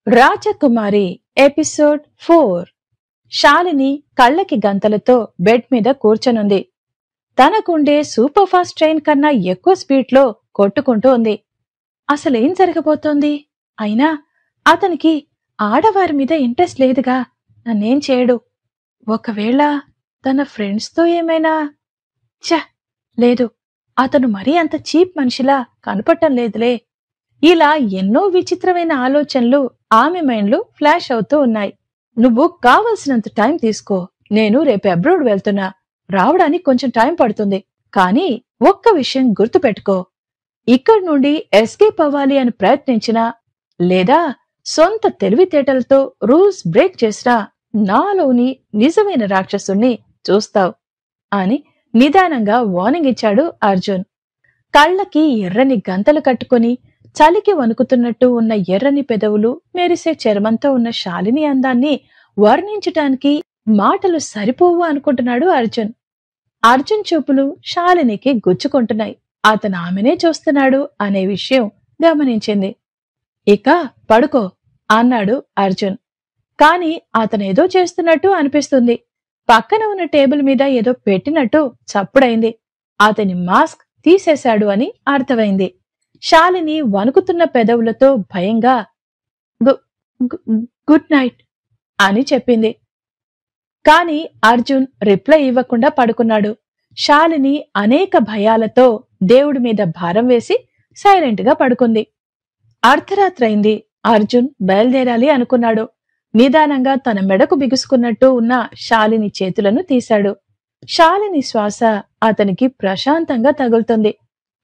రాజకుమారి episode 4. Shalini కళ్ళకి గంతలతో bed మీద కూర్చొనుంది. తనకుండే super fast train కన్నా ఎక్కువ స్పీడ్లో కొట్టుకుంటూ ఉంది. అసలేం జరగబోతోంది? అయినా అతనికి ఆడవారి మీద ఇంట్రెస్ట్ లేదుగా, నన్నేం చేయడు. ఒకవేళ తన ఫ్రెండ్స్తో ఏమైనా? లేదు, అతను మరీ అంత చీప్ మనిషిలా కనపడటం లేదులే. ఇలా ఎన్నో విచిత్రమైన ఆలోచనలు ఆమె మైండ్లో ఫ్లాష్ అవుతూ ఉన్నాయి. నువ్వు కావలసినంత టైం తీసుకో, నేను రేపు అబ్రాడ్ వెళ్తున్నా, రావడానికి కొంచెం టైం పడుతుంది. కానీ ఒక్క విషయం గుర్తుపెట్టుకో, ఇక్కడి నుండి ఎస్కేప్ అవ్వాలి అని ప్రయత్నించినా లేదా సొంత తెలివితేటలతో రూల్స్ బ్రేక్ చేసినా నాలోని నిజమైన రాక్షసుణ్ణి చూస్తావు అని నిదానంగా వార్నింగ్ ఇచ్చాడు అర్జున్. కళ్ళకి ఎర్రని గంతలు కట్టుకుని చలికి వణుకుతున్నట్టు ఉన్న ఎర్రని పెదవులు, మెరిసే చర్మంతో ఉన్న శాలిని అందాన్ని వర్ణించటానికి మాటలు సరిపోవు అనుకుంటున్నాడు అర్జున్. అర్జున్ చూపులు శాలినికి గుచ్చుకుంటున్నాయి. అతను ఆమెనే చూస్తున్నాడు అనే విషయం గమనించింది. ఇక పడుకో అన్నాడు అర్జున్. కాని అతనేదో చేస్తున్నట్టు అనిపిస్తుంది. పక్కన ఉన్న టేబుల్ మీద ఏదో పెట్టినట్టు చప్పుడైంది. అతని మాస్క్ తీసేశాడు అని అర్థమైంది. శాలిని వణుకుతున్న పెదవులతో భయంగా గుడ్ నైట్ అని చెప్పింది. కాని అర్జున్ రిప్లై ఇవ్వకుండా పడుకున్నాడు. శాలిని అనేక భయాలతో దేవుడి మీద భారం వేసి సైలెంట్ గా పడుకుంది. అర్ధరాత్రైంది. అర్జున్ బయలుదేరాలి అనుకున్నాడు. నిదానంగా తన మెడకు బిగుసుకున్నట్టు ఉన్న శాలిని చేతులను తీశాడు. శాలిని శ్వాస అతనికి ప్రశాంతంగా తగులుతుంది.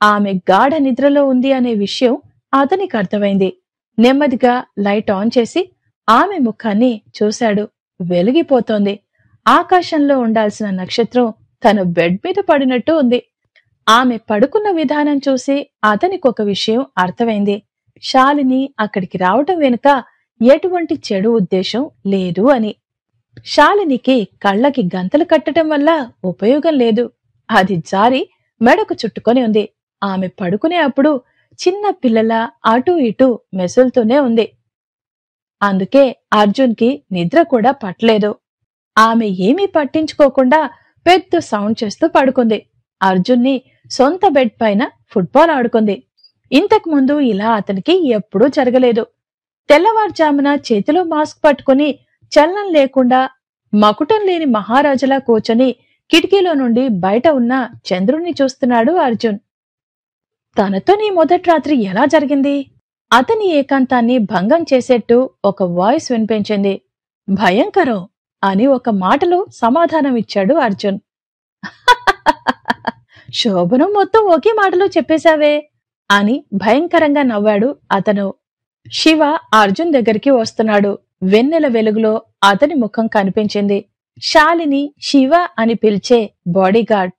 ఆమె గాఢ నిద్రలో ఉంది అనే విషయం అతనికి అర్థమైంది. నెమ్మదిగా లైట్ ఆన్ చేసి ఆమె ముఖాన్ని చూశాడు. వెలిగిపోతోంది. ఆకాశంలో ఉండాల్సిన నక్షత్రం తన బెడ్ మీద పడినట్టు ఉంది. ఆమె పడుకున్న విధానం చూసి అతనికొక విషయం అర్థమైంది. శాలిని అక్కడికి రావటం వెనుక ఎటువంటి చెడు ఉద్దేశం లేదు అని. శాలినికి కళ్ళకి గంతలు కట్టడం వల్ల ఉపయోగం లేదు. అది జారి మెడకు చుట్టుకొని ఉంది. ఆమె పడుకునే అప్పుడు చిన్న పిల్లల అటూ ఇటూ మెసులుతూనే ఉంది. అందుకే అర్జున్కి నిద్ర కూడా పట్టలేదు. ఆమె ఏమీ పట్టించుకోకుండా పెద్ద సౌండ్ చేస్తూ పడుకుంది. అర్జున్ని సొంత బెడ్ పైన ఫుట్బాల్ ఆడుకుంది. ఇంతకు ముందు ఇలా అతనికి ఎప్పుడూ జరగలేదు. తెల్లవారుజామున చేతిలో మాస్క్ పట్టుకుని చలనం లేకుండా మకుటం లేని మహారాజులా కూర్చొని కిటికీలో నుండి బయట ఉన్న చంద్రుణ్ణి చూస్తున్నాడు అర్జున్. తనతో నీ మొదటి రాత్రి ఎలా జరిగింది? అతని ఏకాంతాన్ని భంగం చేసేట్టు ఒక వాయిస్ వినిపించింది. భయంకరం అని ఒక మాటలో సమాధానం ఇచ్చాడు అర్జున్. శోభనం మొత్తం ఒకే మాటలో చెప్పేశావే అని భయంకరంగా నవ్వాడు అతను. శివ అర్జున్ దగ్గరికి వస్తున్నాడు. వెన్నెల వెలుగులో అతని ముఖం కనిపించింది. శాలిని శివ అని పిలిచే బాడీగార్డ్.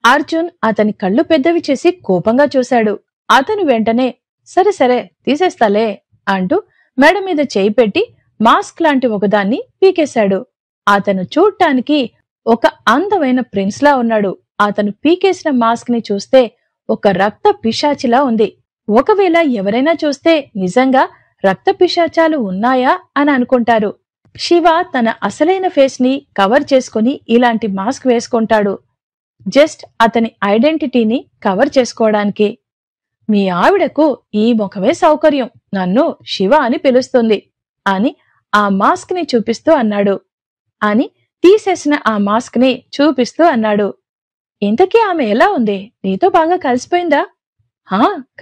అర్జున్ అతని కళ్ళు పెద్దవి చేసి కోపంగా చూశాడు. అతను వెంటనే సరే సరే తీసేస్తాలే అంటూ మెడ మీద చేయి పెట్టి మాస్క్ లాంటి ఒకదాన్ని పీకేశాడు. అతను చూడ్డానికి ఒక అందమైన ప్రిన్స్ లా ఉన్నాడు. అతను పీకేసిన మాస్క్ ని చూస్తే ఒక రక్త పిశాచిలా ఉంది. ఒకవేళ ఎవరైనా చూస్తే నిజంగా రక్త పిశాచాలు ఉన్నాయా అని అనుకుంటారు. శివ తన అసలైన ఫేస్ ని కవర్ చేసుకుని ఇలాంటి మాస్క్ వేసుకుంటాడు. జస్ట్ అతని ఐడెంటిటీని కవర్ చేసుకోవడానికి. మీ ఆవిడకు ఈ ముఖమే సౌకర్యం, నన్ను శివ అని పిలుస్తుంది అని ఆ మాస్క్ ని చూపిస్తూ అన్నాడు. అని తీసేసిన ఆ మాస్క్ ని చూపిస్తూ అన్నాడు. ఇంతకీ ఆమె ఎలా ఉంది? నీతో బాగా కలిసిపోయిందా?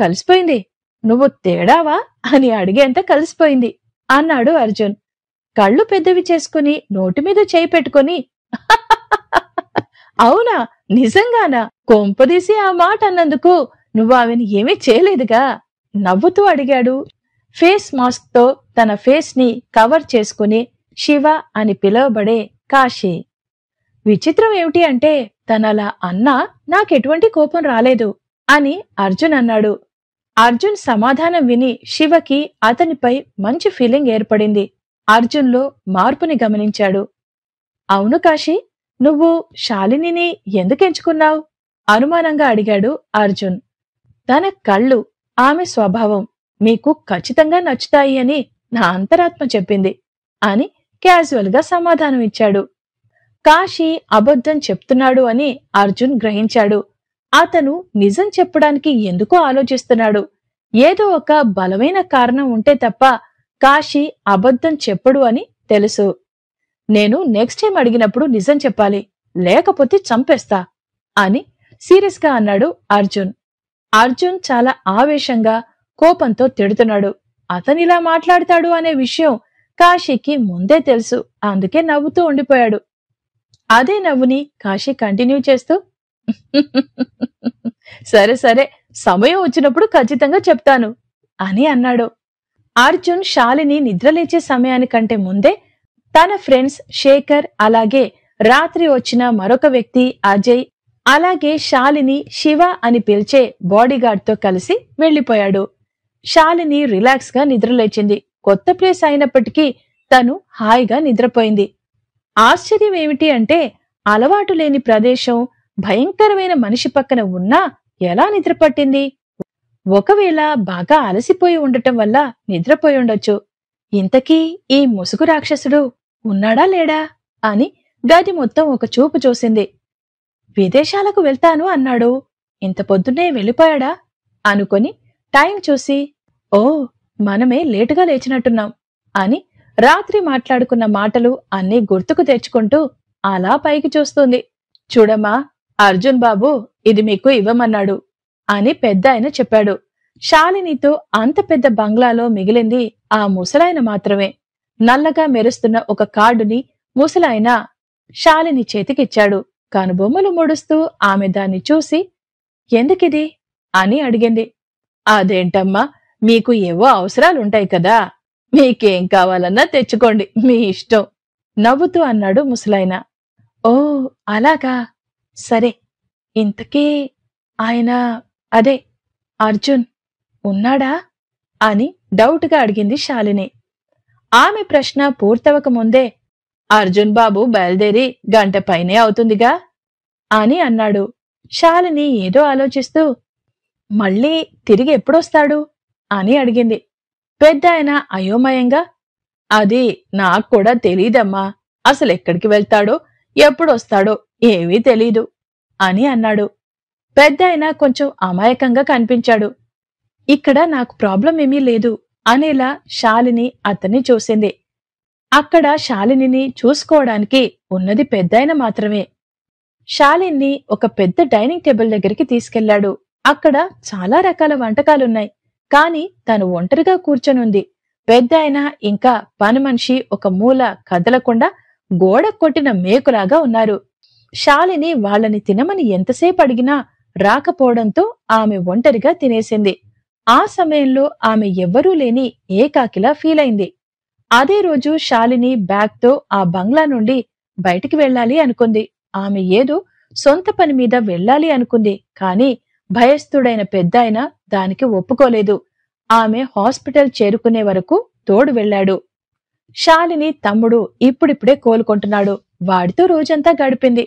కలిసిపోయింది. నువ్వు తేడావా అని అడిగేంత కలిసిపోయింది అన్నాడు అర్జున్. కళ్ళు పెద్దవి చేసుకుని నోటి మీద చేయి పెట్టుకుని అవునా, నిజంగానా? కొంపదీసి ఆ మాట అన్నందుకు నువ్వు ఆమెను ఏమీ చేయలేదుగా? నవ్వుతూ అడిగాడు. ఫేస్ మాస్క్ తో తన ఫేస్ ని కవర్ చేసుకుని శివ అని పిలువబడే కాశీ. విచిత్రం ఏమిటి అంటే తనలా అన్నా నాకెటువంటి కోపం రాలేదు అని అర్జున్ అన్నాడు. అర్జున్ సమాధానం విని శివకి అతనిపై మంచి ఫీలింగ్ ఏర్పడింది. అర్జున్లో మార్పుని గమనించాడు. అవును కాశీ, నువ్వు శాలినిని ఎందుకెంచుకున్నావు? అనుమానంగా అడిగాడు అర్జున్. తన కళ్ళు, ఆమె స్వభావం మీకు ఖచ్చితంగా నచ్చుతాయి అని నా అంతరాత్మ చెప్పింది అని క్యాజువల్ గా సమాధానం ఇచ్చాడు. కాశీ అబద్ధం చెప్తున్నాడు అని అర్జున్ గ్రహించాడు. అతను నిజం చెప్పడానికి ఎందుకో ఆలోచిస్తున్నాడు. ఏదో ఒక బలమైన కారణం ఉంటే తప్ప కాశీ అబద్ధం చెప్పడు అని తెలుసు. నేను నెక్స్ట్ టైం అడిగినప్పుడు నిజం చెప్పాలి, లేకపోతే చంపేస్తా అని సీరియస్ గా అన్నాడు అర్జున్. అర్జున్ చాలా ఆవేశంగా కోపంతో తిడుతున్నాడు. అతనిలా మాట్లాడతాడు అనే విషయం కాశీకి ముందే తెలుసు. అందుకే నవ్వుతూ ఉండిపోయాడు. అదే నవ్వుని కాశీ కంటిన్యూ చేస్తూ సరే సరే, సమయం వచ్చినప్పుడు ఖచ్చితంగా చెప్తాను అని అన్నాడు. అర్జున్ శాలిని నిద్రలేచే సమయానికంటే ముందే తన ఫ్రెండ్స్ శేఖర్, అలాగే రాత్రి వచ్చిన మరొక వ్యక్తి అజయ్, అలాగే శాలిని శివ అని పిలిచే బాడీగార్డ్ తో కలిసి వెళ్లిపోయాడు. శాలిని రిలాక్స్ గా నిద్రలేచింది. కొత్త ప్లేస్ అయినప్పటికీ తను హాయిగా నిద్రపోయింది. ఆశ్చర్యం ఏమిటి అంటే అలవాటు లేని ప్రదేశం, భయంకరమైన మనిషి పక్కన ఉన్నా ఎలా నిద్రపట్టింది? ఒకవేళ బాగా అలసిపోయి ఉండటం వల్ల నిద్రపోయి ఉండొచ్చు. ఇంతకీ ఈ ముసుగు రాక్షసుడు ఉన్నాడా లేడా అని గది మొత్తం ఒక చూపు చూసింది. విదేశాలకు వెళ్తాను అన్నాడు, ఇంత పొద్దున్నే వెళ్ళిపోయాడా అనుకొని టైం చూసి, ఓ మనమే లేటుగా లేచినట్టున్నాం అని రాత్రి మాట్లాడుకున్న మాటలు అన్నీ గుర్తుకు తెచ్చుకుంటూ అలా పైకి చూస్తుంది. చూడమ్మా, అర్జున్ బాబు ఇది మీకు ఇవ్వమన్నాడు అని పెద్దాయన చెప్పాడు. శాలినితో అంత పెద్ద బంగ్లాలో మిగిలింది ఆ ముసలాయన మాత్రమే. నల్లగా మెరుస్తున్న ఒక కార్డుని ముసలాయన శాలిని చేతికిచ్చాడు. కనుబొమ్మలు ముడుస్తూ ఆమె దాన్ని చూసి, ఎందుకిది అని అడిగింది. అదేంటమ్మా, మీకు ఏవో అవసరాలుంటాయి కదా, మీకేం కావాలన్నా తెచ్చుకోండి, మీ ఇష్టం నవ్వుతూ అన్నాడు ముసలాయన. ఓ అలాగా, సరే. ఇంతకీ ఆయన, అదే అర్జున్ ఉన్నాడా అని డౌట్గా అడిగింది శాలిని. ఆమె ప్రశ్న పూర్తవక ముందే, అర్జున్ బాబు బయలుదేరి గంట పైనే అవుతుందిగా అని అన్నాడు. శాలిని ఏదో ఆలోచిస్తూ, మళ్ళీ తిరిగి ఎప్పుడొస్తాడు అని అడిగింది. పెద్దాయన అయోమయంగా, అది నాకు కూడా తెలీదమ్మా, అసలెక్కడికి వెళ్తాడో ఎప్పుడొస్తాడో ఏమీ తెలీదు అని అన్నాడు. పెద్దాయన కొంచెం అమాయకంగా కనిపించాడు. ఇక్కడ నాకు ప్రాబ్లం ఏమీ లేదు అనేలా శాలిని అతన్ని చూసింది. అక్కడ శాలినిని చూసుకోవడానికి ఉన్నది పెద్దాయన మాత్రమే. శాలిని ఒక పెద్ద డైనింగ్ టేబుల్ దగ్గరికి తీసుకెళ్లాడు. అక్కడ చాలా రకాల వంటకాలున్నాయి. కాని తను ఒంటరిగా కూర్చొనుంది. పెద్దాయన ఇంకా పని మనిషి ఒక మూల కదలకుండా గోడ కొట్టిన మేకులాగా ఉన్నారు. శాలిని వాళ్ళని తినమని ఎంతసేపు అడిగినా రాకపోవడంతో ఆమె ఒంటరిగా తినేసింది. ఆ సమయంలో ఆమె ఎవ్వరూ లేని ఏకాకిలా ఫీలైంది. అదే రోజు శాలిని బ్యాగ్తో ఆ బంగ్లా నుండి బయటికి వెళ్లాలి అనుకుంది. ఆమె ఏదో సొంత పని మీద వెళ్లాలి అనుకుంది. కాని భయస్థుడైన పెద్దాయన దానికి ఒప్పుకోలేదు. ఆమె హాస్పిటల్ చేరుకునే వరకు తోడు వెళ్లాడు. శాలిని తమ్ముడు ఇప్పుడిప్పుడే కోలుకుంటున్నాడు. వాడితో రోజంతా గడిపింది.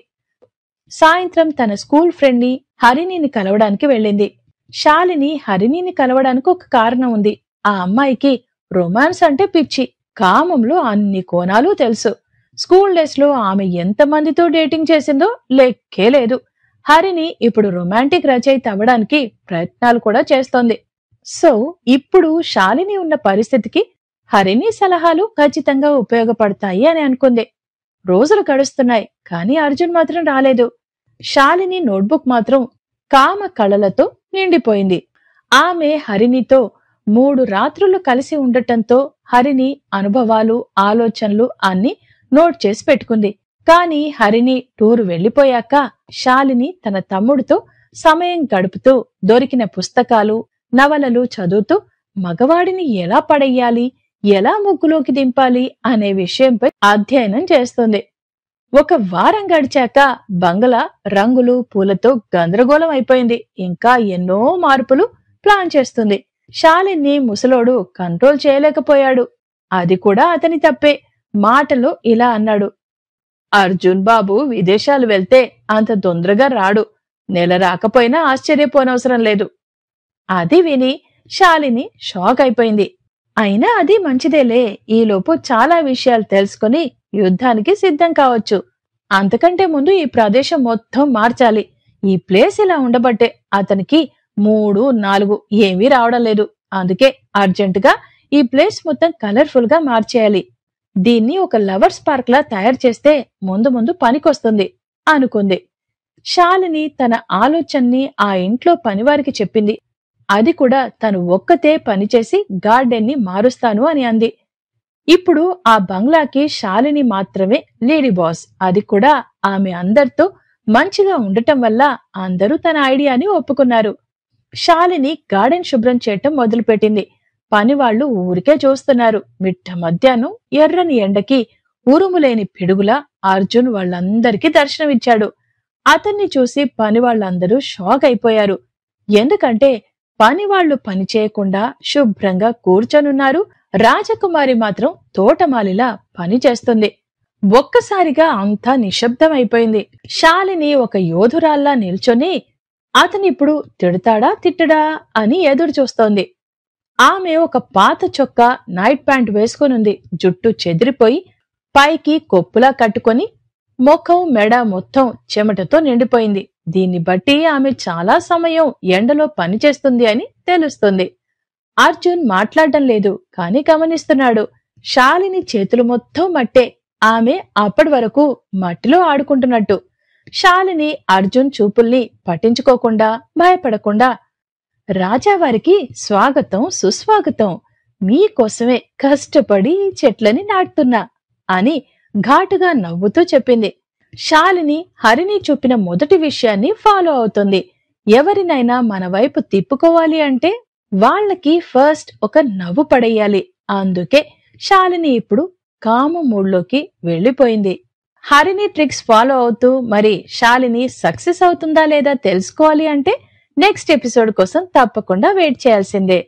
సాయంత్రం తన స్కూల్ ఫ్రెండ్ ని హరిణిని కలవడానికి వెళ్ళింది. శాలిని హరిణిని కలవడానికి ఒక కారణం ఉంది. ఆ అమ్మాయికి రొమాన్స్ అంటే పిచ్చి. కామంలో అన్ని కోణాలు తెలుసు. స్కూల్ డేస్ లో ఆమె ఎంతమందితో డేటింగ్ చేసిందో లెక్కే లేదు. హరిణి ఇప్పుడు రొమాంటిక్ రచయిత అవ్వడానికి ప్రయత్నాలు కూడా చేస్తోంది. సో ఇప్పుడు శాలిని ఉన్న పరిస్థితికి హరిణి సలహాలు ఖచ్చితంగా ఉపయోగపడతాయి అని అనుకుంది. రోజులు గడుస్తున్నాయి. కాని అర్జున్ మాత్రం రాలేదు. శాలిని నోట్బుక్ మాత్రం కామ కళలతో నిండిపోయింది. ఆమె హరిణితో 3 రాత్రులు కలిసి ఉండటంతో హరిణి అనుభవాలు, ఆలోచనలు అన్ని నోట్ చేసి పెట్టుకుంది. కాని హరిణి టూరు వెళ్లిపోయాక శాలిని తన తమ్ముడితో సమయం గడుపుతూ దొరికిన పుస్తకాలు, నవలలు చదువుతూ మగవాడిని ఎలా పడెయ్యాలి, ఎలా ముగ్గులోకి దింపాలి అనే విషయంపై అధ్యయనం చేస్తుంది. ఒక వారం గడిచాక బంగళా రంగులు, పూలతో గందరగోళం అయిపోయింది. ఇంకా ఎన్నో మార్పులు ప్లాన్ చేస్తుంది. శాలిని ముసలోడు కంట్రోల్ చేయలేకపోయాడు. అది కూడా అతని తప్పే. మాటలో ఇలా అన్నాడు, అర్జున్ బాబు విదేశాలు వెళ్తే అంత తొందరగా రాడు. నెల రాకపోయినా ఆశ్చర్యపోనవసరం లేదు. అది విని శాలిని షాక్ అయిపోయింది. అయినా అది మంచిదేలే. ఈలోపు చాలా విషయాలు తెలుసుకుని యుద్ధానికి సిద్ధం కావచ్చు. అంతకంటే ముందు ఈ ప్రదేశం మొత్తం మార్చాలి. ఈ ప్లేస్ ఇలా ఉండబట్టే అతనికి 3, 4 ఏమీ రావడం లేదు. అందుకే అర్జెంటుగా ఈ ప్లేస్ మొత్తం కలర్ఫుల్ గా మార్చేయాలి. దీన్ని ఒక లవర్స్ పార్క్ లా తయారు చేస్తే ముందు ముందు పనికొస్తుంది అనుకుంది. శాలిని తన ఆలోచనని ఆ ఇంట్లో పనివారికి చెప్పింది. అది కూడా తను ఒక్కతే పనిచేసి గార్డెన్ ని మారుస్తాను అని అంది. ఇప్పుడు ఆ బంగ్లాకి శాలిని మాత్రమే లేడీ బాస్. అది కూడా ఆమె అందరితో మంచిగా ఉండటం వల్ల అందరూ తన ఐడియాని ఒప్పుకున్నారు. శాలిని గార్డెన్ శుభ్రం చేయటం మొదలుపెట్టింది. పనివాళ్లు ఊరికే చూస్తున్నారు. మిట్ట మధ్యాహ్నం ఎర్రని ఎండకి ఉరుములేని పిడుగులా అర్జున్ వాళ్ళందరికీ దర్శనమిచ్చాడు. అతన్ని చూసి పనివాళ్లందరూ షాక్ అయిపోయారు. ఎందుకంటే పనివాళ్లు పని చేయకుండా శుభ్రంగా కూర్చొనున్నారు. రాజకుమారి మాత్రం తోటమాలిలా పని చేస్తుంది. ఒక్కసారిగా అంతా నిశ్శబ్దమైపోయింది. శాలిని ఒక యోధురాల్లా నిల్చొని అతనిప్పుడు తిడతాడా తిట్టడా అని ఎదురు చూస్తోంది. ఆమె ఒక పాత చొక్కా, నైట్ ప్యాంట్ వేసుకొనుంది. జుట్టు చెదిరిపోయి పైకి కొప్పులా కట్టుకొని ముఖం, మెడ మొత్తం చెమటతో నిండిపోయింది. దీన్ని బట్టి ఆమె చాలా సమయం ఎండలో పనిచేస్తుంది అని తెలుస్తుంది. అర్జున్ మాట్లాడడం లేదు, కాని గమనిస్తున్నాడు. శాలిని చేతులు మొత్తం మట్టే. ఆమె అప్పటి వరకు మట్టిలో ఆడుకుంటున్నట్టు. శాలిని అర్జున్ చూపుల్ని పట్టించుకోకుండా, భయపడకుండా, రాజావారికి స్వాగతం, సుస్వాగతం. మీకోసమే కష్టపడి ఈ చెట్లని నాటుతున్నా అని ఘాటుగా నవ్వుతూ చెప్పింది. శాలిని హరిని చూపిన మొదటి విషయాన్ని ఫాలో అవుతుంది. ఎవరినైనా మన వైపు తిప్పుకోవాలి అంటే వాళ్ళకి ఫస్ట్ ఒక నవ్వు పడేయాలి. అందుకే శాలిని ఇప్పుడు కామ మూడ్లోకి వెళ్లిపోయింది. హరిని ట్రిక్స్ ఫాలో అవుతూ మరి శాలిని సక్సెస్ అవుతుందా లేదా తెలుసుకోవాలి అంటే నెక్స్ట్ ఎపిసోడ్ కోసం తప్పకుండా వెయిట్ చేయాల్సిందే.